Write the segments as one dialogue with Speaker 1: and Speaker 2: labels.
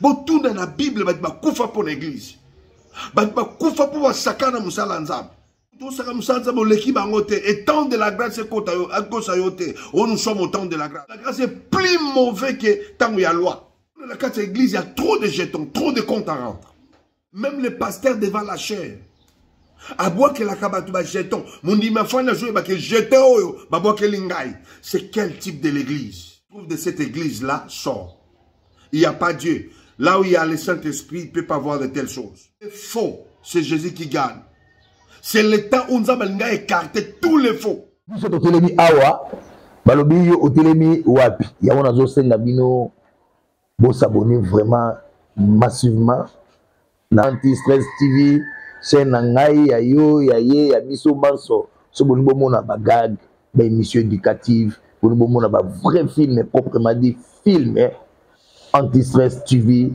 Speaker 1: Bon, tout dans la Bible, il y a koufa pour l'église. Il y a koufa pour sakana musala nzab. Tout ça comme ça, l'équipe a noté. Et tant de la grâce, c'est qu'on nous sommes au temps de la grâce. La grâce est plus mauvais que tant qu'il y a loi. Dans la carte église, il y a trop de jetons, trop de comptes à rendre. Même les pasteurs devant la chair. À boire que la kabatu ba jeton. Mon dit ma foi n'a joué ba que jeton ba boire que lingay. C'est quel type de l'église? Trouve de cette église là sort. Il n'y a pas Dieu. Là où il y a le Saint-Esprit, il ne peut pas voir de telles choses. C'est faux. C'est Jésus qui gagne. C'est le temps où nous avons écarté tous les faux.
Speaker 2: Nous sommes au Télémi Awa, Balobi au Télémi Wapi. Il y a un autre Nabino, bon s'abonner vraiment massivement. Anti-Stress TV, c'est Nangai, Yayo, Yaye, Yamiso Manso. Ce bon moment a bagag, des émissions éducatives, bon moment a vrai film, proprement dit film. Anti-Stress TV,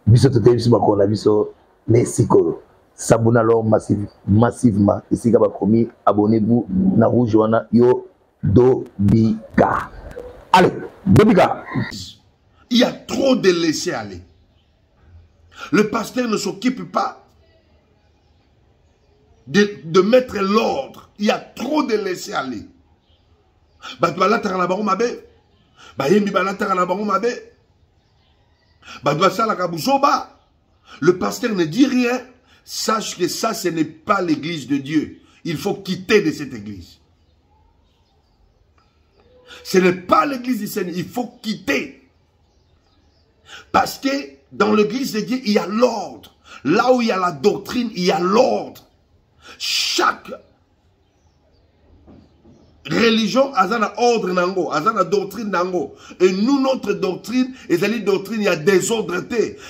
Speaker 2: biso to télévision qu'on a biso les psychos. S'abonnez alors massivement. Ici, abonnez-vous na Rouge Wana Yo Dobika. Allez, Dobika.
Speaker 1: Il y a trop de laisser aller. Le pasteur ne s'occupe pas de mettre l'ordre. Il y a trop de laisser aller. Le pasteur ne dit rien. Sache que ça, ce n'est pas l'église de Dieu. Il faut quitter de cette église. Ce n'est pas l'église du Seigneur. Il faut quitter. Parce que dans l'église de Dieu, il y a l'ordre. Là où il y a la doctrine, il y a l'ordre. Chaque religion a un ordre, a une doctrine. Et nous, notre doctrine, il y a désordre.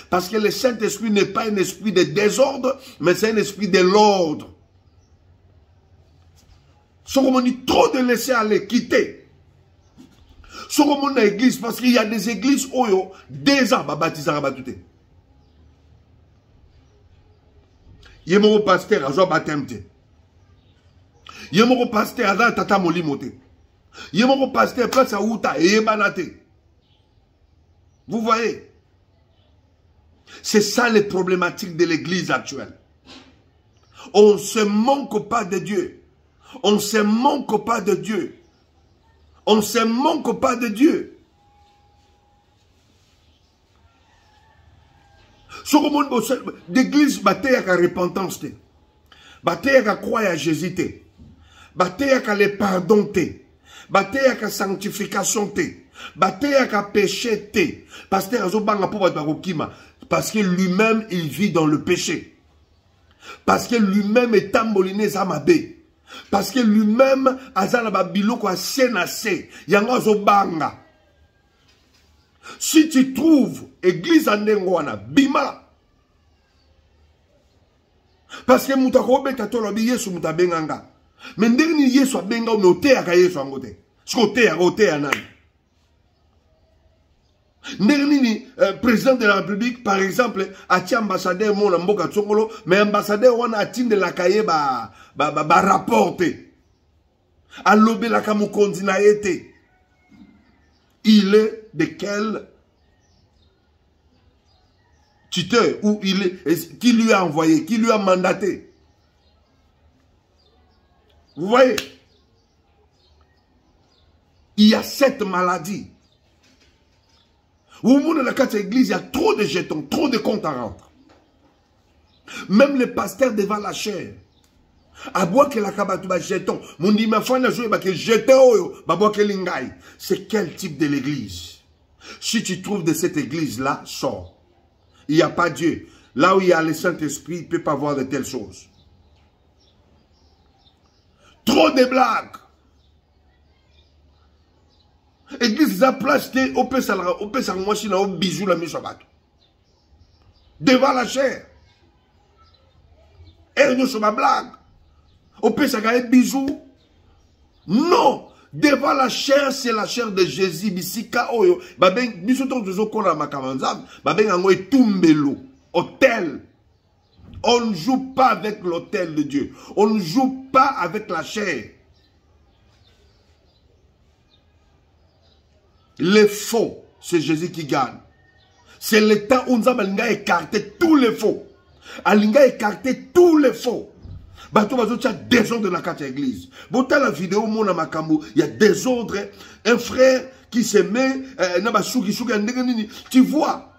Speaker 1: Parce que le Saint-Esprit n'est pas un esprit de désordre, mais c'est un esprit de l'ordre. Ce qu'on dit trop de laisser aller, quitter. Ce qu'on dit l'église, parce qu'il y a des églises où il y a des ans, baptisés à battre. Il y a mon pasteur, à baptême. Il y a mon pasteur, à tata molimote. Il y a mon pasteur, place à Outa, et banate. Vous voyez? C'est ça les problématiques de l'église actuelle. On ne se manque pas de Dieu. On ne se manque pas de Dieu. On ne se manque pas de Dieu. L'église bataille avec la repentance. Bataille avec la croix à Jésus. Bataille avec le pardon. Bataille avec la sanctification. Bataille avec le péché. Parce que lui-même, il vit dans le péché. Parce que lui-même est tamboliné Zamabé. Parce que lui-même, Azanaba Biloko a sénacé. Yango banga. Si tu trouves église en Nengwana, bima. Parce que moutako beta tolobi Yesu mutabenganga. Mais ndeni Yesu abenga o te aka Yesu angote. Skote agote anan. Ndeni président de la République par exemple ati ambassadeur mon mboka tsongolo mais ambassadeur wana atinde la kaye ba rapporter. Alobe la kamukonzi na yete. Il est de quel tuteur ou il est, qui lui a envoyé, qui lui a mandaté. Vous voyez, il y a cette maladie. Au monde de la carte église, il y a trop de jetons, trop de comptes à rendre. Même les pasteurs devant la chair. À boire que la kabatuba jeton. Mon dit ma foi n'a joué que jeton ba boire que lingay. C'est quel type de l'église? Si tu trouves de cette église là, sors. Il n'y a pas Dieu. Là où il y a le Saint-Esprit, il ne peut pas voir de telles choses. Trop de blagues. Église a placé au peu ça moi si au bisou la mise devant la chair. Et nous sommes blague. Au peut ça gagne bisou. Non, devant la chair, c'est la chair de Jésus. Bisika oyo, baben biso to zo kona makamanzam, baben ngo etumbelo, hôtel. On ne joue pas avec l'autel de Dieu. On ne joue pas avec la chair. Les faux, c'est Jésus qui gagne. C'est le temps où nous avons écarté tous les faux. Alinga écarté tous les faux. Bato bazo tia désordre dans la église. Bota la vidéo mona makambo, il y a désordre, un frère qui se met tu vois.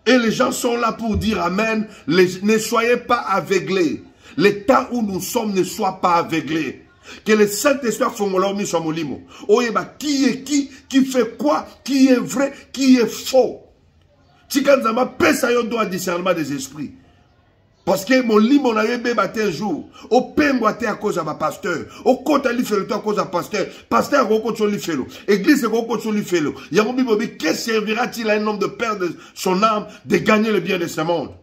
Speaker 1: Et les gens sont là pour dire amen, ne soyez pas aveuglés. Le temps où nous sommes ne soit pas aveuglés. Que le Saint-Esprit fongolaomi soit molimo. Oyeba qui est qui fait quoi, qui est vrai, qui est faux. Tikanzama pesa yo do discernement des esprits. Parce que mon lit, mon aïe bébé un jour, au pengoité à cause de ma pasteur, au côté li fait à cause de pasteur, pasteur au côté li fait église au côté li fait il y a un bible que servira-t-il à un homme de perdre son âme, de gagner le bien de ce monde?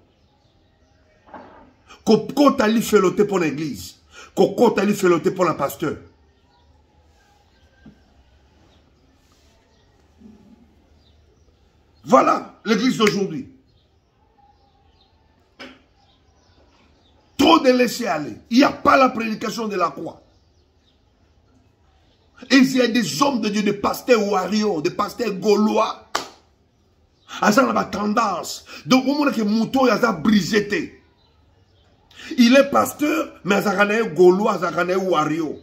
Speaker 1: Qu'au côté li fait pour l'église, qu'au côté li fait pour la pasteur. Voilà l'église d'aujourd'hui. Trop de laisser aller. Il n'y a pas la prédication de la croix. Et il y a des hommes de Dieu, des pasteurs warriors, des pasteurs gaulois. Ils ont la tendance. Donc, au moment que Mouton a brisé. Il est pasteur, mais il a gaulois, il a warrior.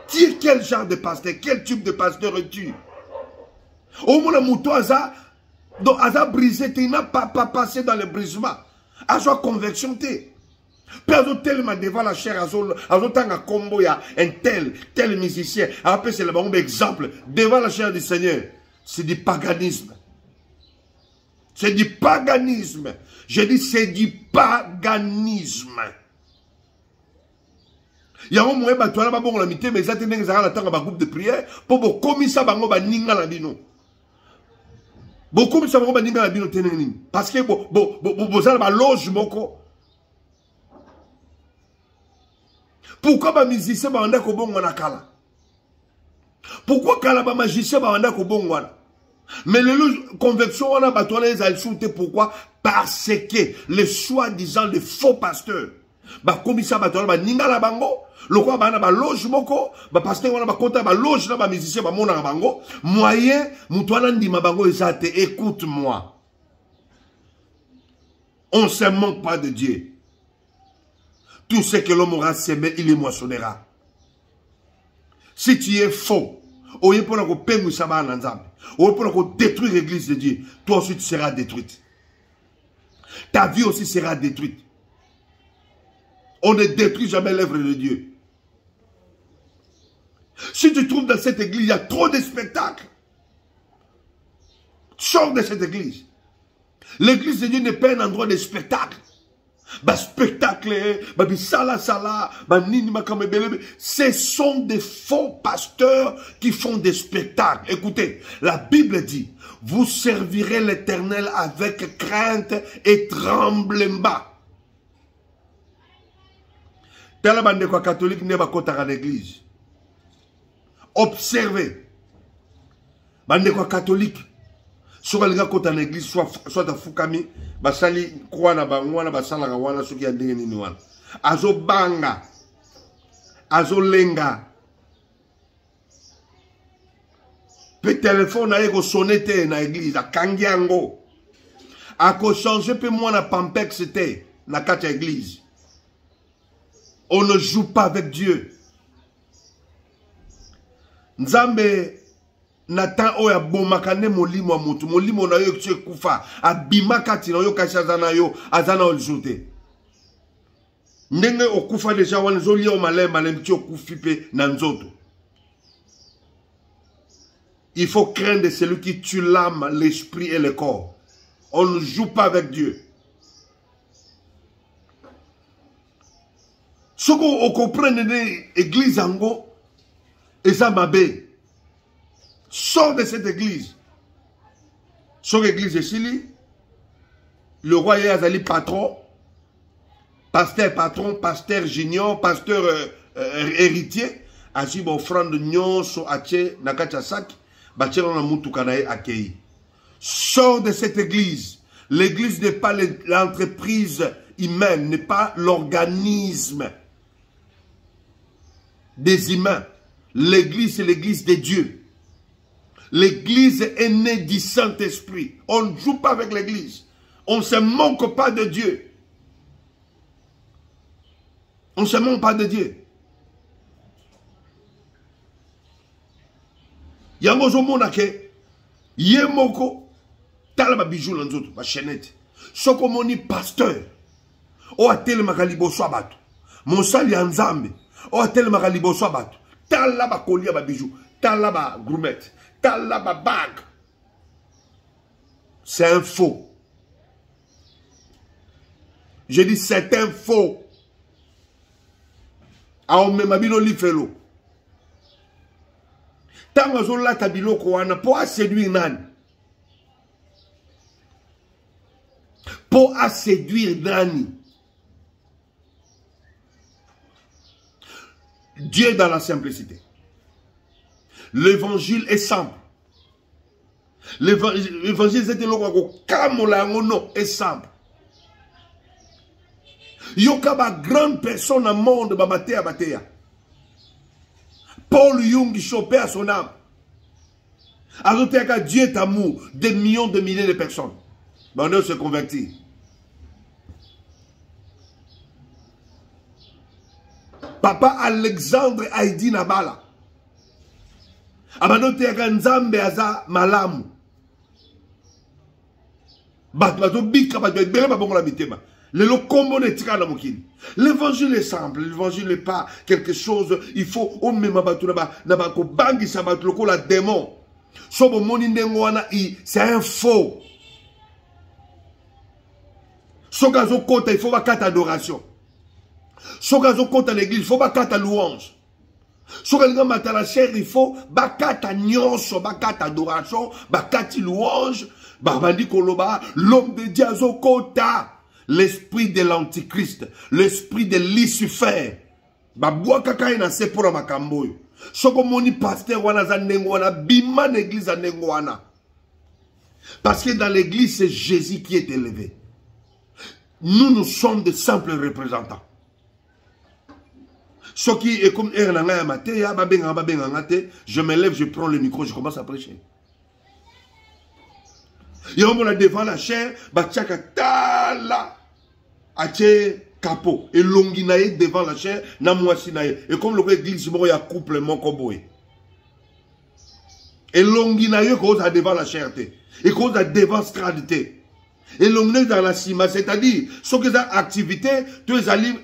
Speaker 1: Tu es quel genre de pasteur? Quel type de pasteur es-tu? Au moment où Mouton a brisé, il n'a pas passé dans le brisement. A soit conversion té. Père tellement devant la chair azotanga combo ya un tel musicien. Après c'est le bon exemple devant la chair du Seigneur. C'est du paganisme. C'est du paganisme. Je dis c'est du paganisme. Il y a un moment où tu as bon la mité mais ça tenait que ça a un groupe de prière pour commis ça bango ba ninga la bino. Beaucoup de gens parce que vous avez une loge. Pourquoi les musiciens sont en kala? Pourquoi les magiciens sont en mais les conversions, on a battu les pourquoi? Parce que les soi-disant les faux pasteurs, comme ça, ninga la bango, le quoi ba loge moko, pasteur on a kota ba loge na ba musicien ba mona bango, moyen mutwana ndima bango ezate. Écoute-moi. On ne se manque pas de Dieu. Tout ce que l'homme aura semé, il les moissonnera. Si tu es faux, au lieu pour qu'on peigne ça va en ensemble, au lieu pour qu'on détruise l'église de Dieu, toi aussi tu seras détruite. Ta vie aussi sera détruite. On ne détruit jamais l'œuvre de Dieu. Si tu trouves dans cette église, il y a trop de spectacles. Sors de cette église. L'église de Dieu n'est pas un endroit de spectacle. Ce sont des faux pasteurs qui font des spectacles. Écoutez, la Bible dit, vous servirez l'Éternel avec crainte et tremblement. Tel bande quoi catholique n'est pas contre l'église. Observez. Bande quoi catholique. Soit les gars contre l'église, soit à Fukami, basali kwa na bangwana basala kawana suki ya ndenge nini wana. Azo banga. Azo lenga. Pe téléphone na yeko sonete na église, a kangiango. Ako changer pe moi na pampex te na kati église. On ne joue pas avec Dieu. Nzambe Nathan oya bomakane molimo mutu molimo na yo tse kufa abimakati na yo kashazana yo azana oljoute. Ndenge okufa deja wana zoli o malemba lemti okufipe na nzoto. Il faut craindre celui qui tue l'âme, l'esprit et le corps. On ne joue pas avec Dieu. Ce qu'on comprend de l'église ango, et ça m'a bé. Sors de cette église. Sors de l'église de Chili. Le roi Yazali patron. Pasteur pasteur junior, pasteur héritier. Aji offrande nyon so ache nakacha sak. Bachelo na mutu kanae akei. Sors de cette église. L'église n'est pas l'entreprise humaine, n'est pas l'organisme des humains. L'église, c'est l'église de Dieu. L'église est née du Saint-Esprit. On ne joue pas avec l'église. On ne se manque pas de Dieu. On ne se manque pas de Dieu. Yango zomona ke yemoko tala ba bijou na nzoto ba chaînette. Soko moni pasteur o atele makalibo so bato. Monsali ya Nzambe o atele makalibo so bato. Tala ba kolia ba bijou, tala ba gourmette, tala ba bague. C'est un faux. Je dis c'est un faux. Aome mabino li felo. Tango zola tabilo ko wana po a séduire nani. Po a séduire nani. Dieu dans la simplicité. L'évangile est simple. L'évangile c'est est simple. Yoka ba grande personne au monde ba batea batea. Paul Jung chopé à son âme. Ajouté que Dieu est amour, des millions de milliers de personnes. Ben on se convertit. Papa Alexandre Haïdi Nabala. Abanote ka Nzambe aza malamu. Batmato bika batmato bele ba bongo la bitema. L'évangile est simple, l'évangile n'est pas quelque chose, il faut au même la démon. C'est un faux. Il faut pas adoration. À l'église, il faut pas louange. La chair, il faut bakata nyonso, bakata adoration, bakati louange, l'homme de Dieu azokota. L'esprit de l'antichrist, l'esprit de Lucifer. Babua kaka ina se pora makambo yo. Soko moni pasteur wana za nengo wana bima l'église za nengo wana. Parce que dans l'église c'est Jésus qui est élevé. Nous sommes de simples représentants. Ce qui est comme Ernanga Matéa, je me lève, je prends le micro, je commence à prêcher. Yomona devant la chair, bachaka tala ache capo et longinaye devant la chair na moisinaye et comme le roi dit il y a couple mon koboy et longinaye cause à devant la chair et cause à devant stradité et longinaye dans la cima c'est-à-dire ce que ça activité tu es allé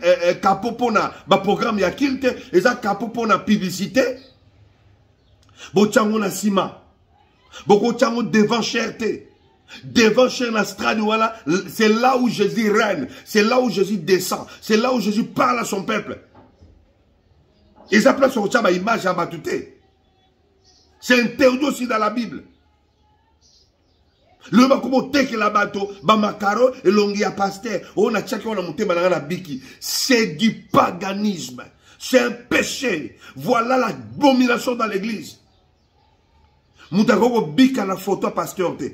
Speaker 1: capo pona ba programme ya kilte et ça capo pona publicité bo chango na cima bo chango devant cherté. Devant chez la strade, voilà, c'est là où Jésus règne, c'est là où Jésus descend, c'est là où Jésus parle à son peuple. Et ça place sur une image à batouté. C'est interdit aussi dans la Bible. Le bakomote que la bateau, bamakaro et longia pasteur, on a tchaki on a monté malanga biki. C'est du paganisme, c'est un péché. Voilà l'abomination dans l'église. Moutako bika la photo pasteur te.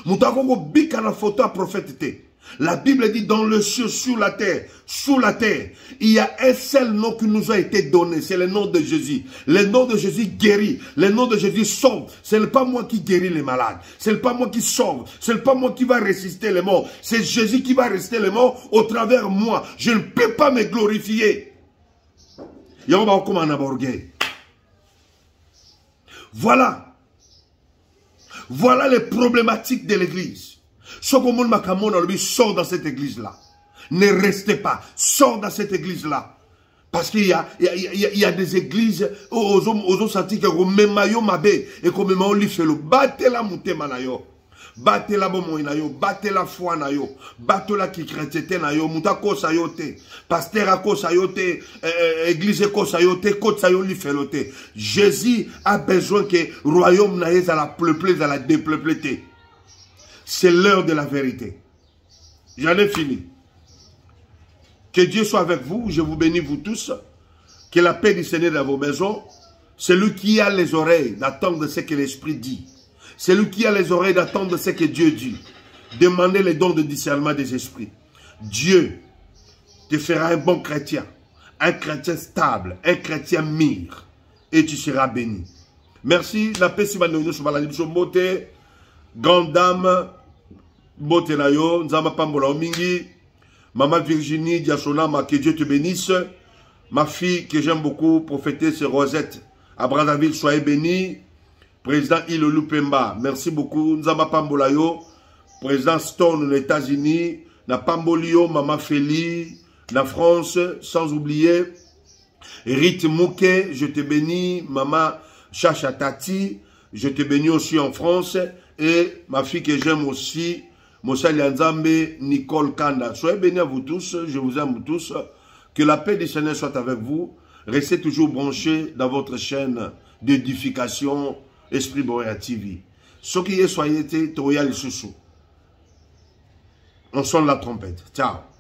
Speaker 1: Moutako bika la photo prophète te. La Bible dit dans le ciel, sous la terre, il y a un seul nom qui nous a été donné, c'est le nom de Jésus. Le nom de Jésus guérit, le nom de Jésus sauve. Ce n'est pas moi qui guéris les malades, ce n'est pas moi qui sauve, ce n'est pas moi qui va résister les morts, c'est Jésus qui va résister les morts au travers de moi. Je ne peux pas me glorifier. Voilà les problématiques de l'église. Ce que mon makamon sort dans cette église-là. Ne restez pas. Sors dans cette église-là. Parce qu'il y a des églises où on senti que on met maillot mabé et qu'on met maillot lifelo. Battez la montée manayo. Battez la bomo nayo. Battez la foi nayo. Battez la qui chrétienté nayo. Mouta ko sayote. Pasteur a ko sayote. Église ko sayote. Ko sayo lifelote. Jésus a besoin que royaume naye à la peuplée, à la dépeuplée. C'est l'heure de la vérité. J'en ai fini. Que Dieu soit avec vous. Je vous bénis vous tous. Que la paix du Seigneur dans vos maisons. Celui qui a les oreilles d'attendre ce que l'Esprit dit. Celui qui a les oreilles d'attendre ce que Dieu dit. Demandez les dons de discernement des esprits. Dieu te fera un bon chrétien. Un chrétien stable. Un chrétien mûr. Et tu seras béni. Merci, la paix si banoino sur la libre mbote, grande dame, mbote na yo, nzamba pambola omingi, maman Virginie Diasonama, que Dieu te bénisse, ma fille que j'aime beaucoup, prophétesse Rosette, à Brazzaville, soyez bénie, président Ilolou Pemba, merci beaucoup, nzamba pambola yo, président Stone aux États-Unis, na Pambolio, maman Félie, la France, sans oublier, Rite Mouké, je te bénis, maman Chacha Tati, je te bénis aussi en France, et ma fille que j'aime aussi, Moussa Lianzambe, Nicole Kanda. Soyez bénis à vous tous, je vous aime tous, que la paix du Seigneur soit avec vous, restez toujours branchés dans votre chaîne d'édification, Esprit Boréa TV. Ce qui est soyez été, Toya le Soussou. On sonne la trompette. Ciao.